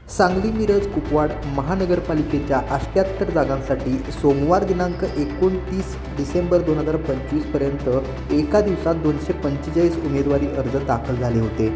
सांगली मिरज कुपवाड महानगरपालिकेच्या 78 जागांसाठी सोमवार दिनांक 29 डिसेंबर 2025 पर्यंत एका दिवसात 245 उमेदवारी अर्ज दाखल झाले होते।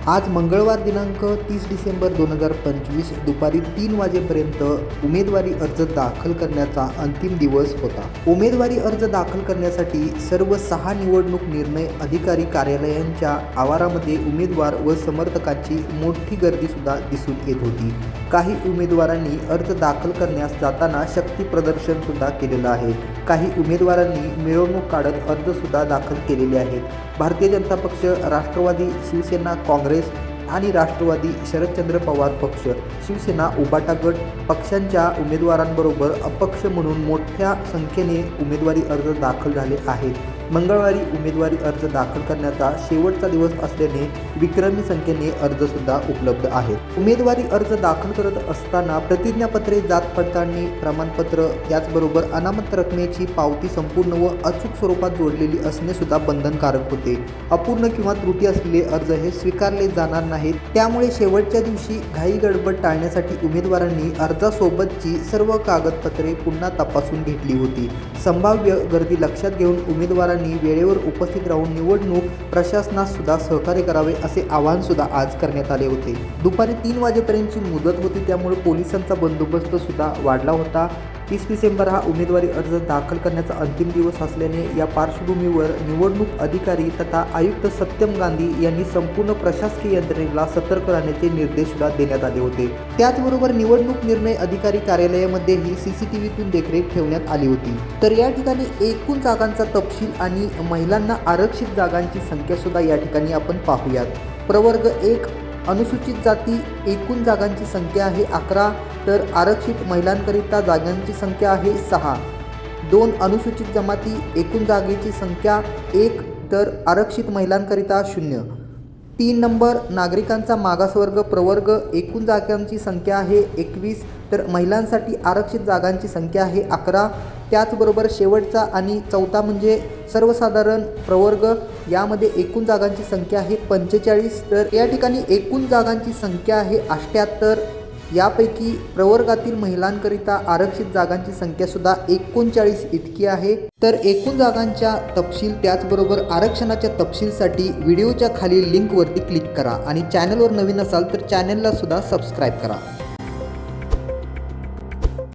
आज मंगळवार दिनांक 30 डिसेंबर 2025 दुपारी 3 वाजेपर्यंत उमेदवारी अर्ज दाखल करण्याचा अंतिम दिवस होता। उमेदवारी अर्ज दाखल करण्यासाठी सर्व 6 निवडणूक निर्णय अधिकारी कार्यालयांच्या आवारामध्ये उमेदवार व समर्थकांची मोठी गर्दी सुद्धा दिसून येत होती। काही उमेदवारांनी अर्ज दाखल करण्यास जाताना शक्ती प्रदर्शन सुद्धा केलेलं आहे। काही उमेदवारांनी मिरवणूक काढत अर्ज सुद्धा दाखल केलेले आहेत। भारतीय जनता पक्ष, राष्ट्रवादी, शिवसेना, काँग्रेस आणि राष्ट्रवादी, शरदचंद्र पवार पक्ष, शिवसेना, उबाटा गट पक्षांच्या उमेदवारांबरोबर अपक्ष म्हणून मोठ्या संख्येने उमेदवारी अर्ज दाखल झाले आहेत। मंगळवारी उमेदवारी अर्ज दाखल करण्याचा शेवटचा दिवस असल्याने विक्रमी संख्येने अर्जसुद्धा उपलब्ध आहेत। उमेदवारी अर्ज दाखल करत असताना प्रतिज्ञापत्रे, जात पडताळणी प्रमाणपत्र याचबरोबर अनामत रकमेची पावती संपूर्ण व अचूक स्वरूपात जोडलेली असणे सुद्धा बंधनकारक होते। अपूर्ण किंवा त्रुटी असलेले अर्ज हे स्वीकारले जाणार नाहीत। त्यामुळे शेवटच्या दिवशी घाई गडबड टाळण्यासाठी उमेदवारांनी अर्जासोबतची सर्व कागदपत्रे पुन्हा तपासून घेतली होती। संभाव्य गर्दी लक्षात घेऊन उमेदवारांनी वेळेवर उपस्थित राहून निवडणूक प्रशासनास सुद्धा सहकार्य करावे असे आवाहन सुद्धा आज करण्यात आले होते। दुपारी 3 वाजेपर्यंतची मुदत होती, त्यामुळे पोलिसांचा बंदोबस्त सुद्धा वाढला होता। 30 डिसेंबर हा उमेदवारी अर्ज दाखल करण्याचा अंतिम दिवस असल्याने या पार्श्वभूमीवर निवडणूक अधिकारी तथा आयुक्त सत्यम गांधी यांनी संपूर्ण प्रशासकीय यंत्रणेला सतर्क राहण्याचे निर्देश सुद्धा देण्यात आले होते। त्याचबरोबर निवडणूक निर्णय अधिकारी कार्यालयामध्येही CCTVतून देखरेख ठेवण्यात आली होती। तर या ठिकाणी एकूण जागांचा तपशील आणि महिलांना आरक्षित जागांची संख्या सुद्धा या ठिकाणी आपण पाहूयात। प्रवर्ग 1 अनुसूचित जाती एकूण जागांची संख्या आहे 11, तर आरक्षित महिलांकरिता जागांची संख्या आहे 6। 2 अनुसूचित जमाती एकूण जागेची संख्या 1, तर आरक्षित महिलांकरिता 0। 3 नंबर नागरिकांचा मागासवर्ग प्रवर्ग एकूण जागांची संख्या आहे 21, तर महिलांसाठी आरक्षित जागांची संख्या आहे 11। त्याचबरोबर शेवटचा आणि 4था म्हणजे सर्वसाधारण प्रवर्ग, यामध्ये एकूण जागांची संख्या आहे 45, तर या ठिकाणी एकूण जागांची संख्या आहे 78। यापैकी प्रवर्गातील महिलांकरिता आरक्षित जागांची संख्या सुद्धा 39 इतकी आहे। तर एकूण जागांच्या तपशील त्याचबरोबर आरक्षणाच्या तपशीलसाठी व्हिडिओच्या खाली लिंकवरती क्लिक करा आणि चॅनलवर नवीन असाल तर चॅनलला सुद्धा सबस्क्राईब करा।